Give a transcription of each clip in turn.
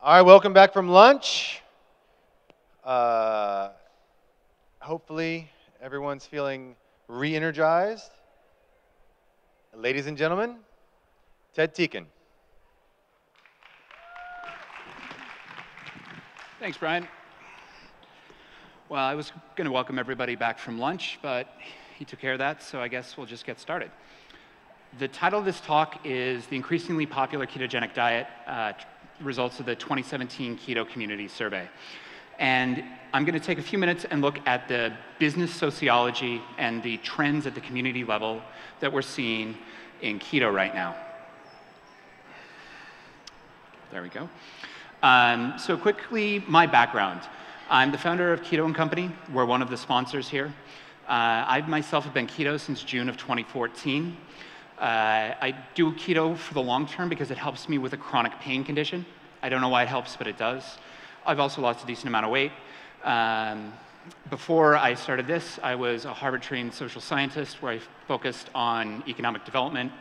All right, welcome back from lunch. Hopefully everyone's feeling re-energized. Ladies and gentlemen, Ted Tieken. Thanks, Brian. Well, I was going to welcome everybody back from lunch, but he took care of that, so I guess we'll just get started. The title of this talk is The Increasingly Popular Ketogenic Diet, Results of the 2017 Keto Community Survey. And I'm going to take a few minutes and look at the business sociology and the trends at the community level that we're seeing in keto right now. There we go. So quickly, my background. I'm the founder of Keto Company. We're one of the sponsors here. I myself have been keto since June of 2014. I do keto for the long term because it helps me with a chronic pain condition. I don't know why it helps, but it does. I've also lost a decent amount of weight. Before I started this, I was a Harvard-trained social scientist where I focused on economic development.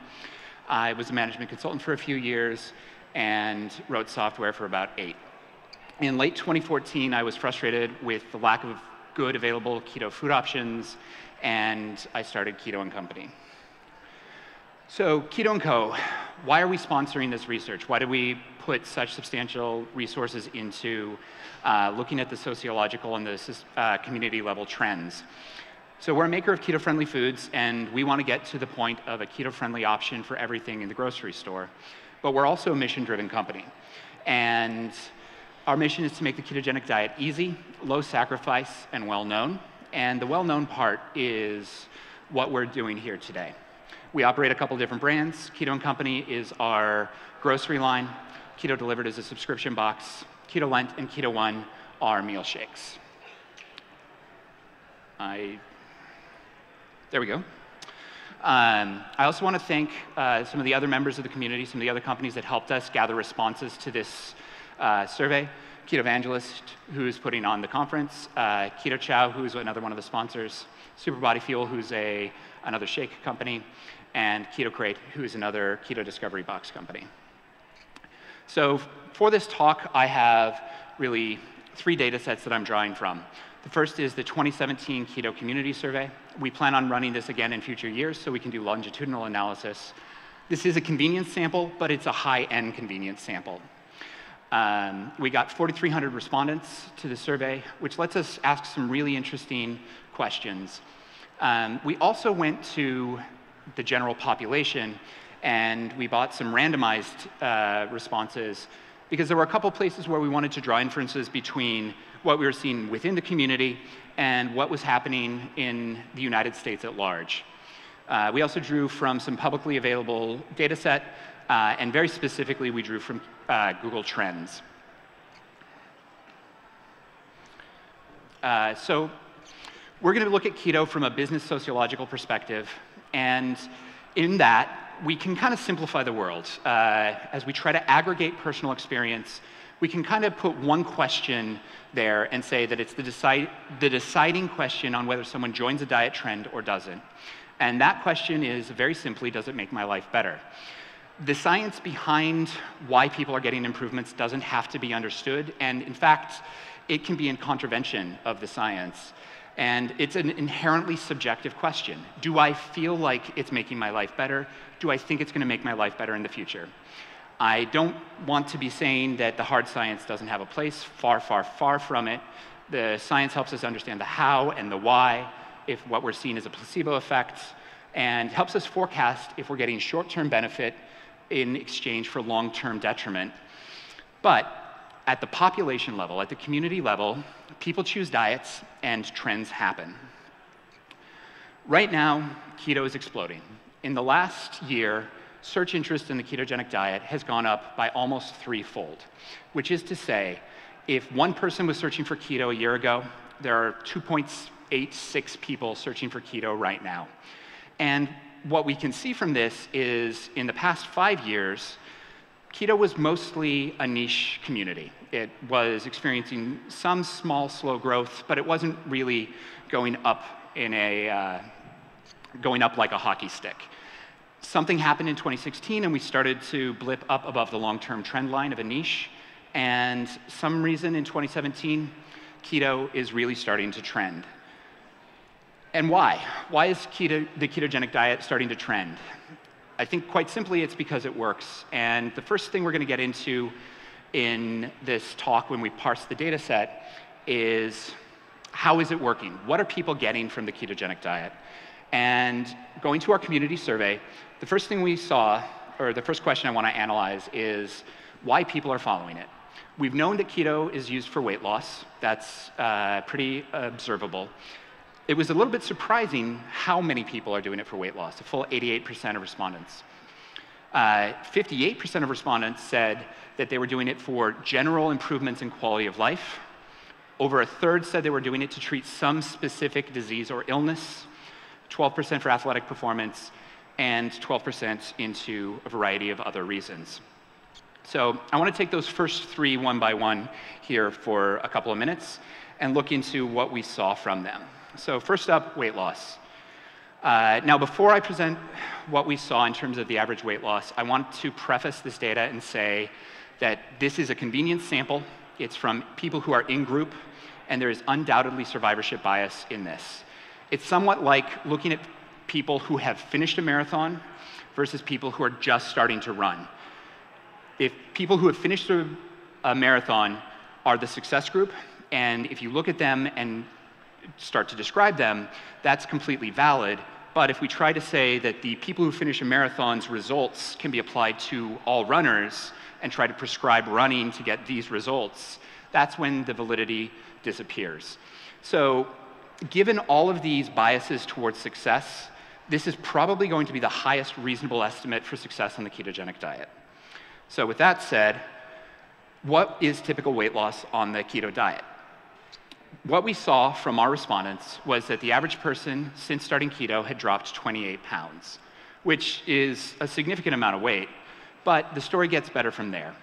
I was a management consultant for a few years and wrote software for about 8. In late 2014, I was frustrated with the lack of good available keto food options, and I started Keto Company. So Keto Co, why are we sponsoring this research? Why do we put such substantial resources into looking at the sociological and the community level trends? So we're a maker of keto-friendly foods, and we want to get to the point of a keto-friendly option for everything in the grocery store. But we're also a mission-driven company. And our mission is to make the ketogenic diet easy, low sacrifice, and well-known. And the well-known part is what we're doing here today. We operate a couple different brands. Keto Company is our grocery line. Keto Delivered is a subscription box. Keto Lent and Keto One are meal shakes. There we go. I also want to thank some of the other members of the community, some of the other companies that helped us gather responses to this survey. Ketovangelist, who's putting on the conference. Keto Chow, who's another one of the sponsors. Super Body Fuel, who's another shake company. And Keto Crate, who's another keto discovery box company. So for this talk, I have really 3 data sets that I'm drawing from. The first is the 2017 Keto Community Survey. We plan on running this again in future years so we can do longitudinal analysis. This is a convenience sample, but it's a high-end convenience sample. We got 4,300 respondents to the survey, which lets us ask some really interesting questions. We also went to the general population, and we bought some randomized responses because there were a couple places where we wanted to draw inferences between what we were seeing within the community and what was happening in the United States at large. We also drew from some publicly available data set, and very specifically, we drew from Google Trends. So we're going to look at keto from a business sociological perspective, and in that, we can kind of simplify the world. As we try to aggregate personal experience, we can kind of put one question there and say that it's the deciding question on whether someone joins a diet trend or doesn't. And that question is very simply, does it make my life better? The science behind why people are getting improvements doesn't have to be understood, and in fact, it can be in contravention of the science. And it's an inherently subjective question. Do I feel like it's making my life better? Do I think it's going to make my life better in the future? I don't want to be saying that the hard science doesn't have a place. Far, far, far from it. The science helps us understand the how and the why, if what we're seeing is a placebo effect, and helps us forecast if we're getting short-term benefit in exchange for long-term detriment. But at the population level, at the community level, people choose diets and trends happen. Right now, keto is exploding. In the last year, search interest in the ketogenic diet has gone up by almost 3-fold, which is to say, if one person was searching for keto a year ago, there are 2.86 people searching for keto right now. And what we can see from this is, in the past 5 years, keto was mostly a niche community. It was experiencing some small, slow growth, but it wasn't really going up like a hockey stick. Something happened in 2016, and we started to blip up above the long-term trend line of a niche, And some reason in 2017, keto is really starting to trend. And why? Why is the ketogenic diet starting to trend? I think quite simply it's because it works. And the first thing we're going to get into in this talk when we parse the data set is how is it working? What are people getting from the ketogenic diet? And going to our community survey, the first thing we saw, or the first question I want to analyze is why people are following it. We've known that keto is used for weight loss. That's pretty observable. It was a little bit surprising how many people are doing it for weight loss, a full 88% of respondents. 58% of respondents said that they were doing it for general improvements in quality of life. Over a third said they were doing it to treat some specific disease or illness, 12% for athletic performance, and 12% into a variety of other reasons. So I want to take those first three one by one here for a couple of minutes and look into what we saw from them. So first up, weight loss. Now, before I present what we saw in terms of the average weight loss, I want to preface this data and say that this is a convenience sample. It's from people who are in group, and there is undoubtedly survivorship bias in this. It's somewhat like looking at people who have finished a marathon versus people who are just starting to run. If people who have finished a marathon are the success group, and if you look at them and start to describe them, that's completely valid. But if we try to say that the people who finish a marathon's results can be applied to all runners and try to prescribe running to get these results, that's when the validity disappears. So given all of these biases towards success, this is probably going to be the highest reasonable estimate for success on the ketogenic diet. So with that said, what is typical weight loss on the keto diet? What we saw from our respondents was that the average person since starting keto had dropped 28 pounds, which is a significant amount of weight, but the story gets better from there.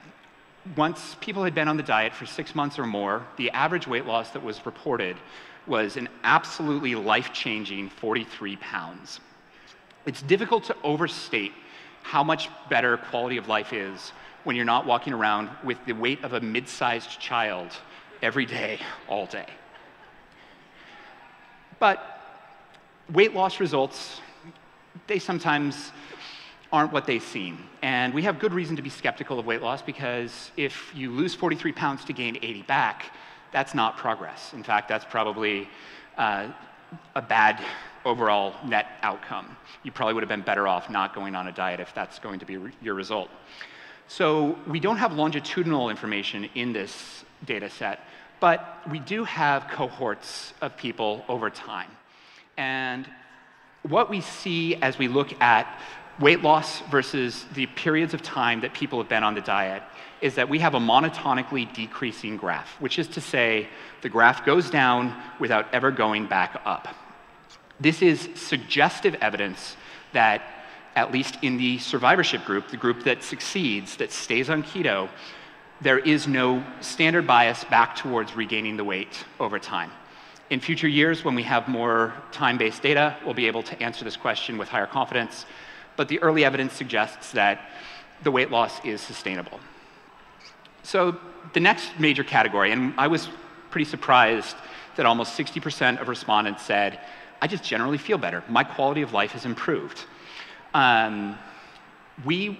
Once people had been on the diet for 6 months or more, the average weight loss that was reported was an absolutely life-changing 43 pounds. It's difficult to overstate how much better quality of life is when you're not walking around with the weight of a mid-sized child every day, all day. But weight loss results, they sometimes aren't what they seem. And we have good reason to be skeptical of weight loss because if you lose 43 pounds to gain 80 back, that's not progress. In fact, that's probably a bad overall net outcome. You probably would have been better off not going on a diet if that's going to be your result. So we don't have longitudinal information in this data set, but we do have cohorts of people over time. And what we see as we look at weight loss versus the periods of time that people have been on the diet is that we have a monotonically decreasing graph, which is to say the graph goes down without ever going back up. This is suggestive evidence that, at least in the survivorship group, the group that succeeds, that stays on keto, there is no standard bias back towards regaining the weight over time. In future years, when we have more time-based data, we'll be able to answer this question with higher confidence, but the early evidence suggests that the weight loss is sustainable. So the next major category, and I was pretty surprised that almost 60% of respondents said, I just generally feel better. My quality of life has improved. We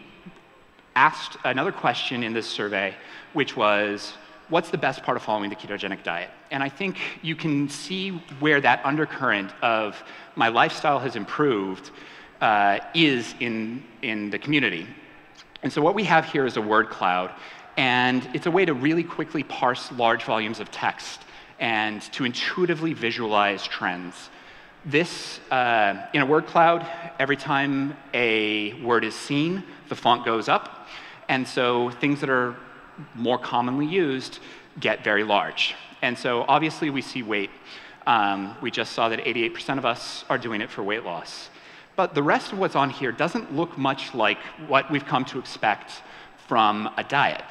asked another question in this survey, which was, what's the best part of following the ketogenic diet? And I think you can see where that undercurrent of my lifestyle has improved is in the community. And so what we have here is a word cloud, and it's a way to really quickly parse large volumes of text and to intuitively visualize trends. This, in a word cloud, every time a word is seen, the font goes up, and so things that are more commonly used get very large. And so obviously we see weight. We just saw that 88% of us are doing it for weight loss. But the rest of what's on here doesn't look much like what we've come to expect from a diet.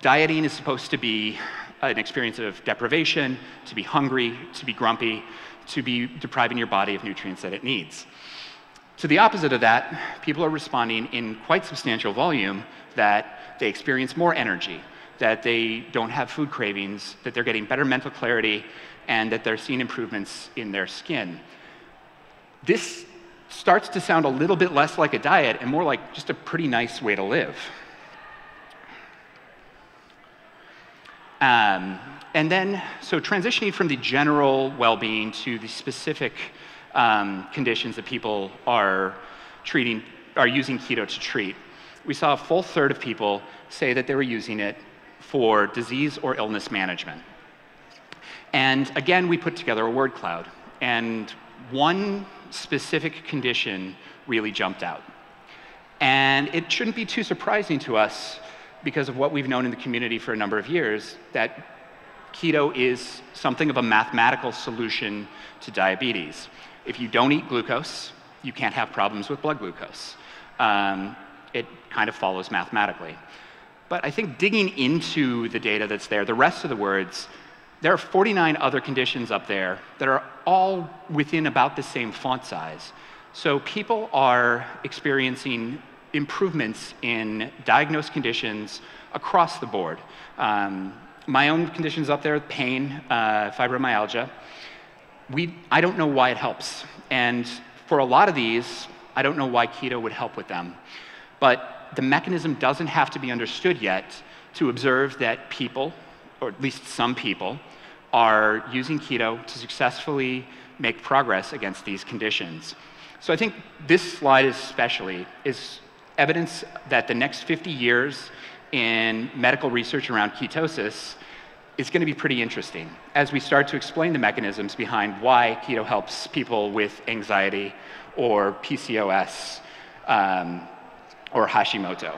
Dieting is supposed to be an experience of deprivation, to be hungry, to be grumpy, to be depriving your body of nutrients that it needs. To the opposite of that, people are responding in quite substantial volume that they experience more energy, that they don't have food cravings, that they're getting better mental clarity, and that they're seeing improvements in their skin. This starts to sound a little bit less like a diet and more like just a pretty nice way to live. And then, so transitioning from the general well-being to the specific conditions that people are using keto to treat, we saw a full third of people say that they were using it for disease or illness management. And again, we put together a word cloud, and one specific condition really jumped out. And it shouldn't be too surprising to us, because of what we've known in the community for a number of years, that keto is something of a mathematical solution to diabetes. If you don't eat glucose, you can't have problems with blood glucose. It kind of follows mathematically. But I think digging into the data that's there, the rest of the words, there are 49 other conditions up there that are all within about the same font size. So people are experiencing improvements in diagnosed conditions across the board. My own conditions up there, pain, fibromyalgia. I don't know why it helps. And for a lot of these, I don't know why keto would help with them. But the mechanism doesn't have to be understood yet to observe that people, or at least some people, are using keto to successfully make progress against these conditions. So I think this slide especially is evidence that the next 50 years in medical research around ketosis is going to be pretty interesting as we start to explain the mechanisms behind why keto helps people with anxiety or PCOS or Hashimoto.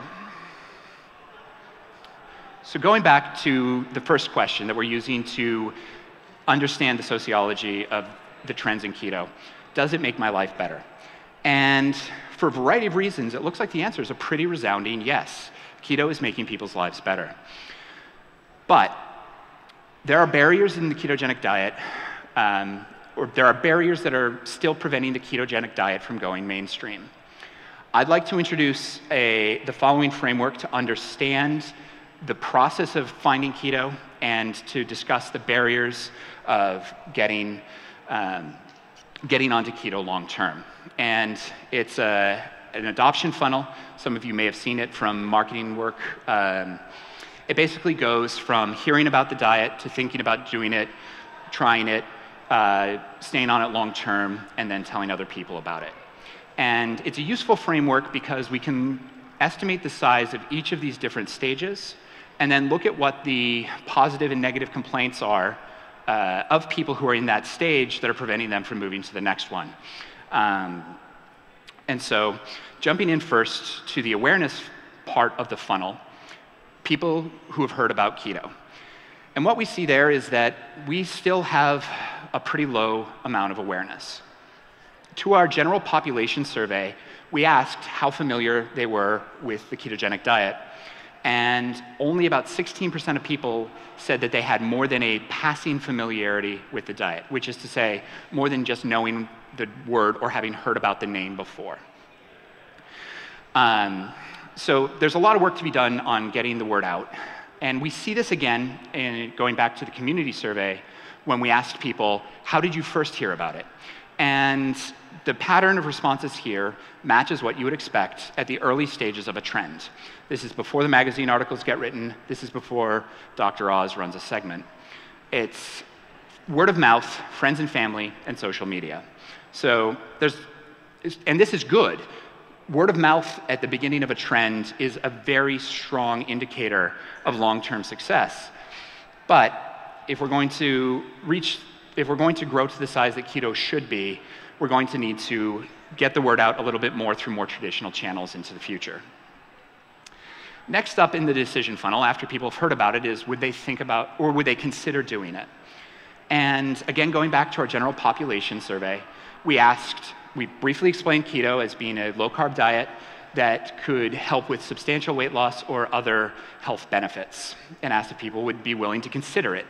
So going back to the first question that we're using to understand the sociology of the trends in keto, does it make my life better? And for a variety of reasons, it looks like the answer is a pretty resounding yes. Keto is making people's lives better. But there are barriers in the ketogenic diet, or there are barriers that are still preventing the ketogenic diet from going mainstream. I'd like to introduce the following framework to understand the process of finding keto and to discuss the barriers of getting onto keto long term. And it's an adoption funnel. Some of you may have seen it from marketing work. It basically goes from hearing about the diet to thinking about doing it, trying it, staying on it long term, and then telling other people about it. And it's a useful framework because we can estimate the size of each of these different stages and then look at what the positive and negative complaints are of people who are in that stage that are preventing them from moving to the next one. And so jumping in first to the awareness part of the funnel, people who have heard about keto. And what we see there is that we still have a pretty low amount of awareness. To our general population survey, we asked how familiar they were with the ketogenic diet, and only about 16% of people said that they had more than a passing familiarity with the diet, which is to say, more than just knowing the word or having heard about the name before. So there's a lot of work to be done on getting the word out. And we see this again in going back to the community survey when we asked people, how did you first hear about it? And the pattern of responses here matches what you would expect at the early stages of a trend. This is before the magazine articles get written. This is before Dr. Oz runs a segment. It's word of mouth, friends and family, and social media. So and this is good. Word of mouth at the beginning of a trend is a very strong indicator of long-term success. But if we're going to grow to the size that keto should be, we're going to need to get the word out a little bit more through more traditional channels into the future. Next up in the decision funnel, after people have heard about it, is would they think about, or would they consider doing it? And again, going back to our general population survey, we briefly explained keto as being a low-carb diet that could help with substantial weight loss or other health benefits, and asked if people would be willing to consider it.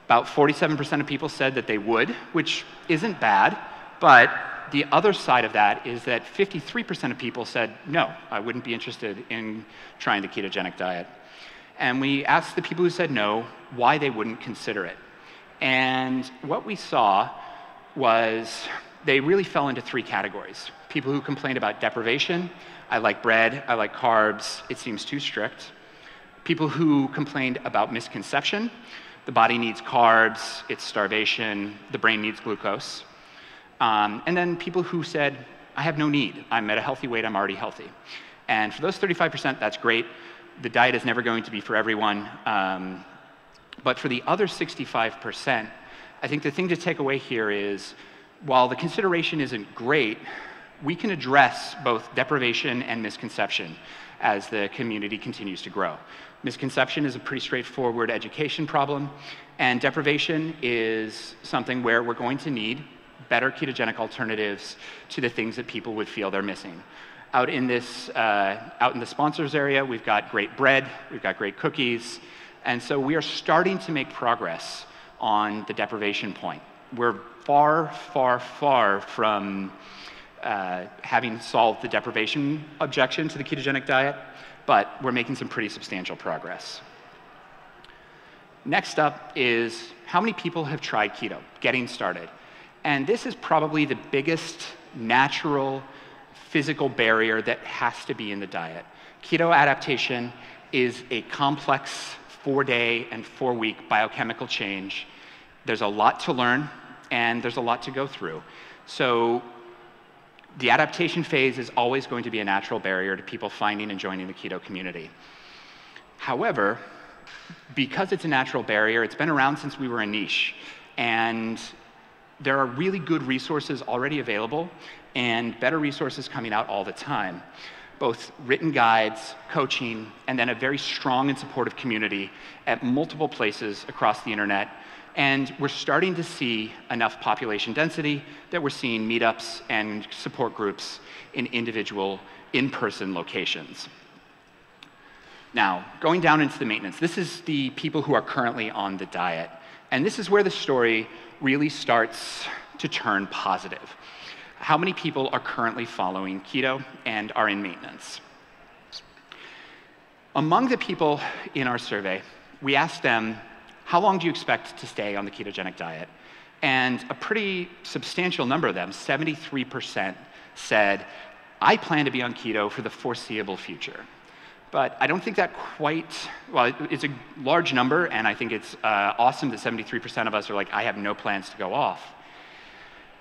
About 47% of people said that they would, which isn't bad, but the other side of that is that 53% of people said, no, I wouldn't be interested in trying the ketogenic diet. And we asked the people who said no why they wouldn't consider it. And what we saw was they really fell into three categories. People who complained about deprivation, I like bread, I like carbs, it seems too strict. People who complained about misconception, the body needs carbs, it's starvation, the brain needs glucose. And then people who said, I have no need, I'm at a healthy weight, I'm already healthy. And for those 35%, that's great. The diet is never going to be for everyone. But for the other 65%, I think the thing to take away here is, while the consideration isn't great, we can address both deprivation and misconception as the community continues to grow. Misconception is a pretty straightforward education problem, and deprivation is something where we're going to need better ketogenic alternatives to the things that people would feel they're missing. Out in the sponsors area, we've got great bread, we've got great cookies, and so we are starting to make progress on the deprivation point. We're far, far, far from having solved the deprivation objection to the ketogenic diet, but we're making some pretty substantial progress. Next up is how many people have tried keto, getting started. And this is probably the biggest natural physical barrier that has to be in the diet. Keto adaptation is a complex 4-day and 4-week biochemical change. There's a lot to learn, and there's a lot to go through. So the adaptation phase is always going to be a natural barrier to people finding and joining the keto community. However, because it's a natural barrier, it's been around since we were a niche, and there are really good resources already available and better resources coming out all the time, both written guides, coaching, and then a very strong and supportive community at multiple places across the internet. And we're starting to see enough population density that we're seeing meetups and support groups in individual in-person locations. Now, going down into the maintenance, this is the people who are currently on the diet. And this is where the story really starts to turn positive. How many people are currently following keto and are in maintenance? Among the people in our survey, we asked them, how long do you expect to stay on the ketogenic diet? And a pretty substantial number of them, 73%, said, I plan to be on keto for the foreseeable future. But I don't think that quite, well, it's a large number, and I think it's awesome that 73% of us are like, I have no plans to go off.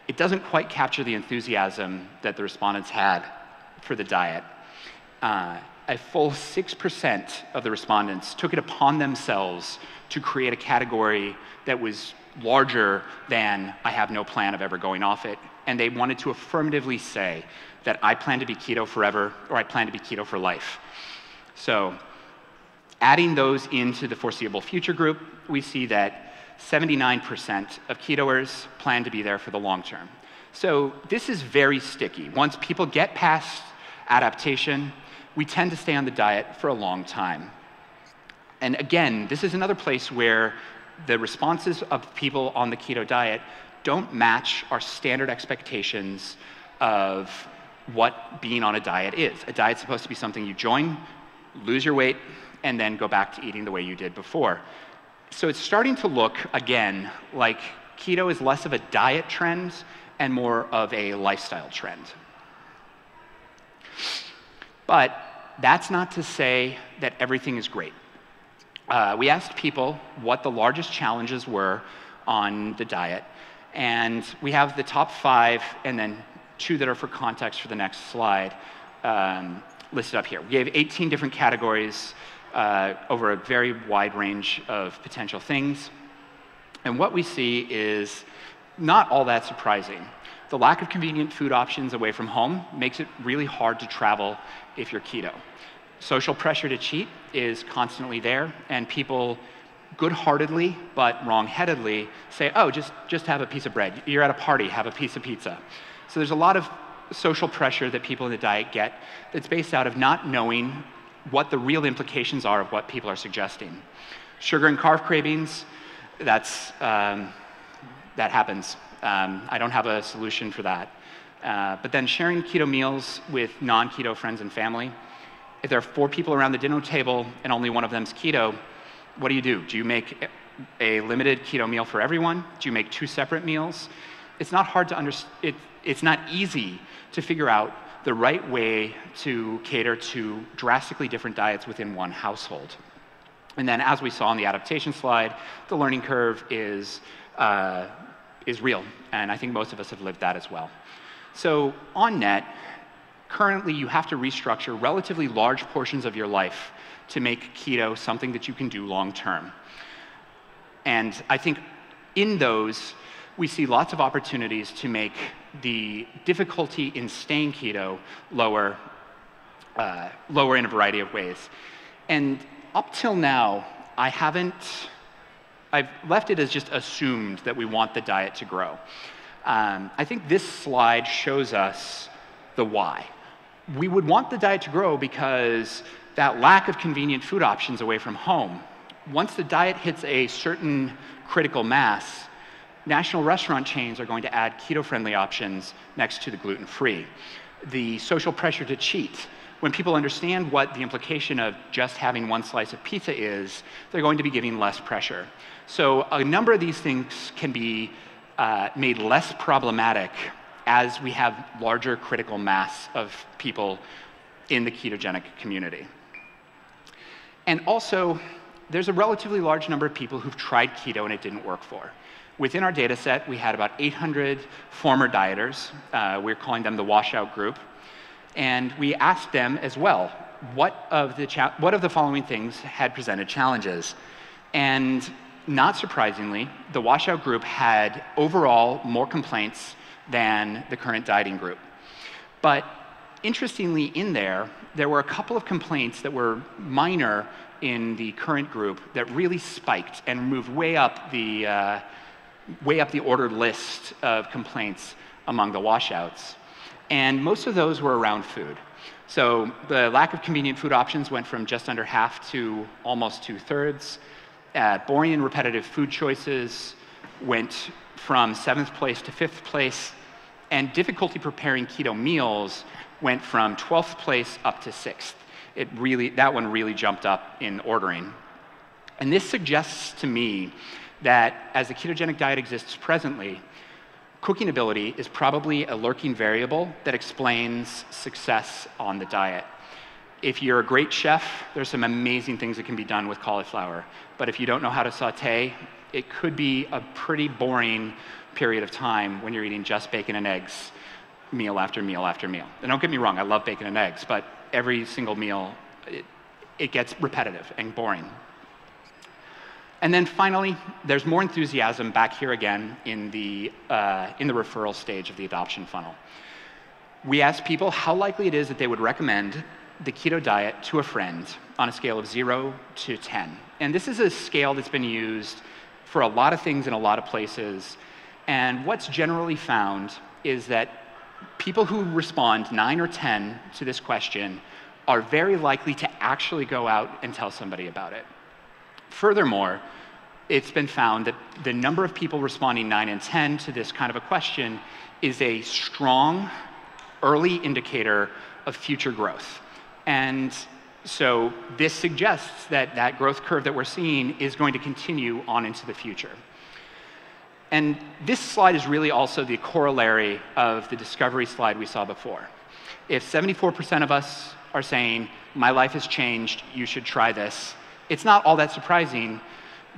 It doesn't quite capture the enthusiasm that the respondents had for the diet. A full 6% of the respondents took it upon themselves to create a category that was larger than I have no plan of ever going off it, and they wanted to affirmatively say that I plan to be keto forever, or I plan to be keto for life. So adding those into the foreseeable future group, we see that 79% of ketoers plan to be there for the long term. So this is very sticky. Once people get past adaptation, we tend to stay on the diet for a long time. And again, this is another place where the responses of people on the keto diet don't match our standard expectations of what being on a diet is. A diet's supposed to be something you join, lose your weight, and then go back to eating the way you did before. So it's starting to look, again, like keto is less of a diet trend and more of a lifestyle trend. But that's not to say that everything is great. We asked people what the largest challenges were on the diet, and we have the top 5 and then 2 that are for context for the next slide listed up here. We gave 18 different categories over a very wide range of potential things. And what we see is not all that surprising. The lack of convenient food options away from home makes it really hard to travel if you're keto. Social pressure to cheat is constantly there, and people good-heartedly but wrong-headedly say, oh, just have a piece of bread. You're at a party, have a piece of pizza. So there's a lot of social pressure that people in the diet get that's based out of not knowing what the real implications are of what people are suggesting. Sugar and carb cravings, that happens. I don't have a solution for that. But then sharing keto meals with non-keto friends and family, if there are 4 people around the dinner table and only one of them's keto, what do? Do you make a limited keto meal for everyone? Do you make 2 separate meals? It's not hard to understand. It's not easy to figure out the right way to cater to drastically different diets within one household. And then, as we saw on the adaptation slide, the learning curve is real, and I think most of us have lived that as well. So on net, currently you have to restructure relatively large portions of your life to make keto something that you can do long term. And I think in those, we see lots of opportunities to make the difficulty in staying keto lower in a variety of ways. And up till now, I've left it as just assumed that we want the diet to grow. I think this slide shows us the why. We would want the diet to grow because that lack of convenient food options away from home, once the diet hits a certain critical mass, national restaurant chains are going to add keto-friendly options next to the gluten-free. The social pressure to cheat. When people understand what the implication of just having one slice of pizza is, they're going to be giving less pressure. So a number of these things can be made less problematic as we have larger critical mass of people in the ketogenic community. And also, there's a relatively large number of people who've tried keto and it didn't work for. Within our data set, we had about 800 former dieters. We're calling them the Washout group. And we asked them as well, what of the following things had presented challenges? And not surprisingly, the Washout group had overall more complaints than the current dieting group. But interestingly, in there were a couple of complaints that were minor in the current group that really spiked and moved way up the ordered list of complaints among the Washouts. And most of those were around food. So the lack of convenient food options went from just under half to almost 2/3. Boring and repetitive food choices went from 7th place to 5th place. And difficulty preparing keto meals went from 12th place up to 6th. That one really jumped up in ordering. And this suggests to me that as the ketogenic diet exists presently, cooking ability is probably a lurking variable that explains success on the diet. If you're a great chef, there's some amazing things that can be done with cauliflower. But if you don't know how to saute, it could be a pretty boring period of time when you're eating just bacon and eggs meal after meal after meal. And don't get me wrong, I love bacon and eggs, but every single meal, it gets repetitive and boring. And then finally, there's more enthusiasm back here again in the referral stage of the adoption funnel. We asked people how likely it is that they would recommend the keto diet to a friend on a scale of 0 to 10. And this is a scale that's been used for a lot of things in a lot of places. And what's generally found is that people who respond 9 or 10 to this question are very likely to actually go out and tell somebody about it. Furthermore, it's been found that the number of people responding 9 and 10 to this kind of a question is a strong early indicator of future growth. And so this suggests that that growth curve that we're seeing is going to continue on into the future. And this slide is really also the corollary of the discovery slide we saw before. If 74% of us are saying, my life has changed, you should try this, it's not all that surprising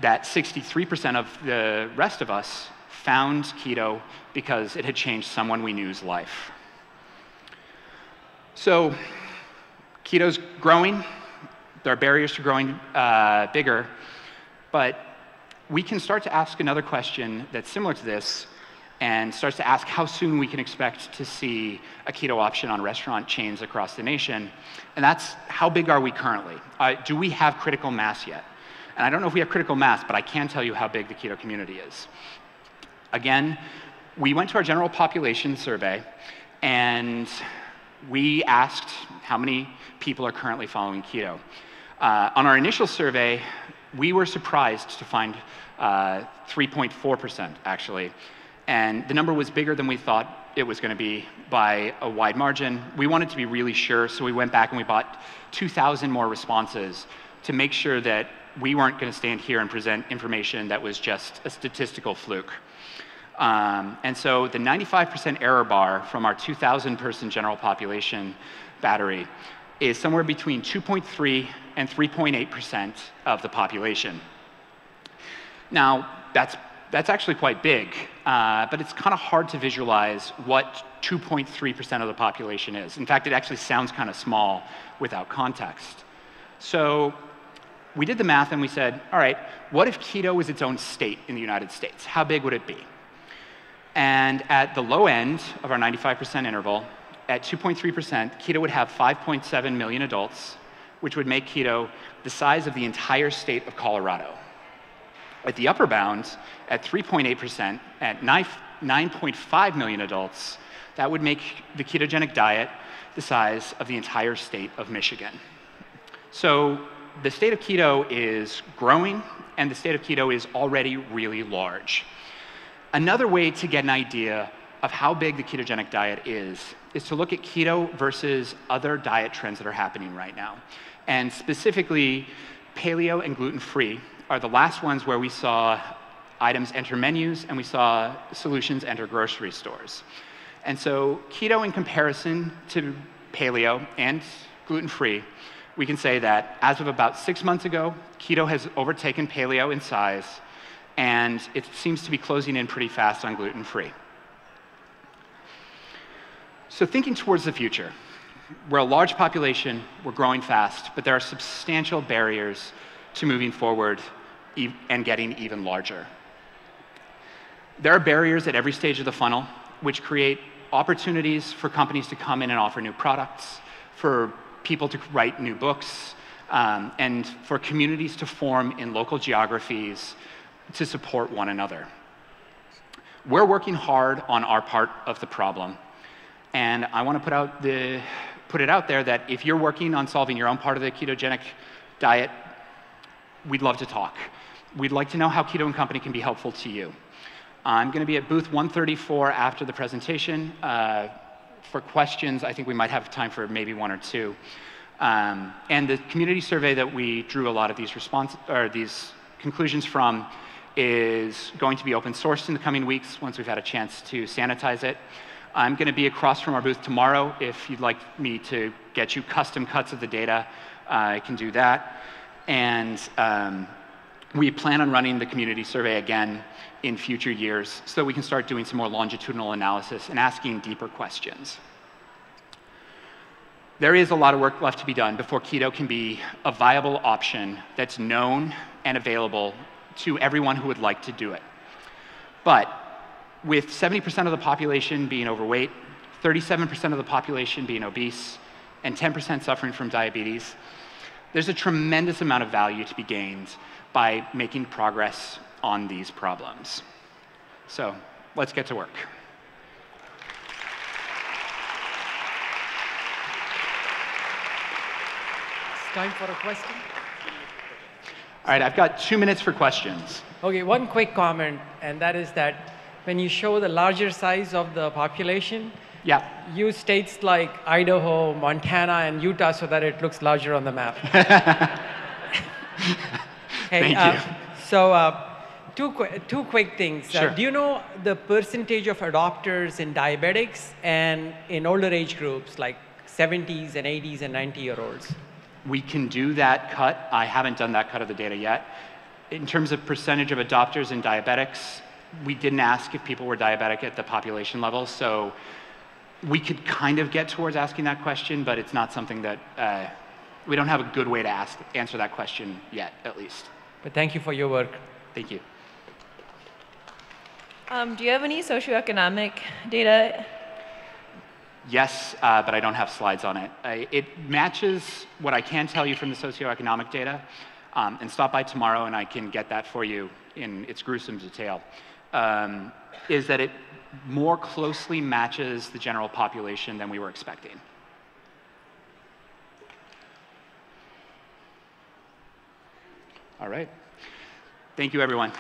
that 63% of the rest of us found keto because it had changed someone we knew's life. So keto's growing. There are barriers to growing bigger, but we can start to ask another question that's similar to this and starts to ask how soon we can expect to see a keto option on restaurant chains across the nation. And that's, how big are we currently? Do we have critical mass yet? And I don't know if we have critical mass, but I can tell you how big the keto community is. Again, we went to our general population survey, and we asked how many people are currently following keto. On our initial survey, we were surprised to find 3.4% actually. And the number was bigger than we thought it was going to be by a wide margin. We wanted to be really sure, so we went back and we bought 2,000 more responses to make sure that we weren't going to stand here and present information that was just a statistical fluke. And so the 95% error bar from our 2,000 person general population battery is somewhere between 2.3 and 3.8% of the population. Now, that's actually quite big, but it's kind of hard to visualize what 2.3% of the population is. In fact, it actually sounds kind of small without context. So we did the math and we said, all right, what if keto was its own state in the United States? How big would it be? And at the low end of our 95% interval, at 2.3%, keto would have 5.7 million adults, which would make keto the size of the entire state of Colorado. At the upper bound, at 3.8%, at 9.5 million adults, that would make the ketogenic diet the size of the entire state of Michigan. So the state of keto is growing, and the state of keto is already really large. Another way to get an idea of how big the ketogenic diet is to look at keto versus other diet trends that are happening right now. And specifically, paleo and gluten-free are the last ones where we saw items enter menus and we saw solutions enter grocery stores. And so keto in comparison to paleo and gluten-free, we can say that as of about 6 months ago, keto has overtaken paleo in size, and it seems to be closing in pretty fast on gluten-free. So thinking towards the future, we're a large population, we're growing fast, but there are substantial barriers to moving forward and getting even larger. There are barriers at every stage of the funnel, which create opportunities for companies to come in and offer new products, for people to write new books, and for communities to form in local geographies to support one another. We're working hard on our part of the problem, and I want to put it out there that if you're working on solving your own part of the ketogenic diet, we'd love to talk. We'd like to know how Keto & Company can be helpful to you. I'm going to be at booth 134 after the presentation. For questions, I think we might have time for maybe one or two. And the community survey that we drew a lot of these conclusions from is going to be open sourced in the coming weeks once we've had a chance to sanitize it. I'm going to be across from our booth tomorrow. If you'd like me to get you custom cuts of the data, I can do that. And we plan on running the community survey again in future years so that we can start doing some more longitudinal analysis and asking deeper questions. There is a lot of work left to be done before keto can be a viable option that's known and available to everyone who would like to do it. But with 70% of the population being overweight, 37% of the population being obese, and 10% suffering from diabetes, there's a tremendous amount of value to be gained by making progress on these problems. So let's get to work. It's time for a question. All right, I've got 2 minutes for questions. Okay, one quick comment, and that is that when you show the larger size of the population, Yeah. use states like Idaho, Montana, and Utah so that it looks larger on the map. Hey, Thank you. So two quick things. Sure. Do you know the percentage of adopters in diabetics and in older age groups like 70s and 80s and 90-year-olds? We can do that cut. I haven't done that cut of the data yet. In terms of percentage of adopters in diabetics, we didn't ask if people were diabetic at the population level, so we could kind of get towards asking that question, but it's not something that, we don't have a good way to answer that question yet, at least. But thank you for your work. Thank you. Do you have any socioeconomic data? Yes, but I don't have slides on it. It matches what I can tell you from the socioeconomic data, and stop by tomorrow and I can get that for you in its gruesome detail, is that it more closely matches the general population than we were expecting. All right. Thank you, everyone.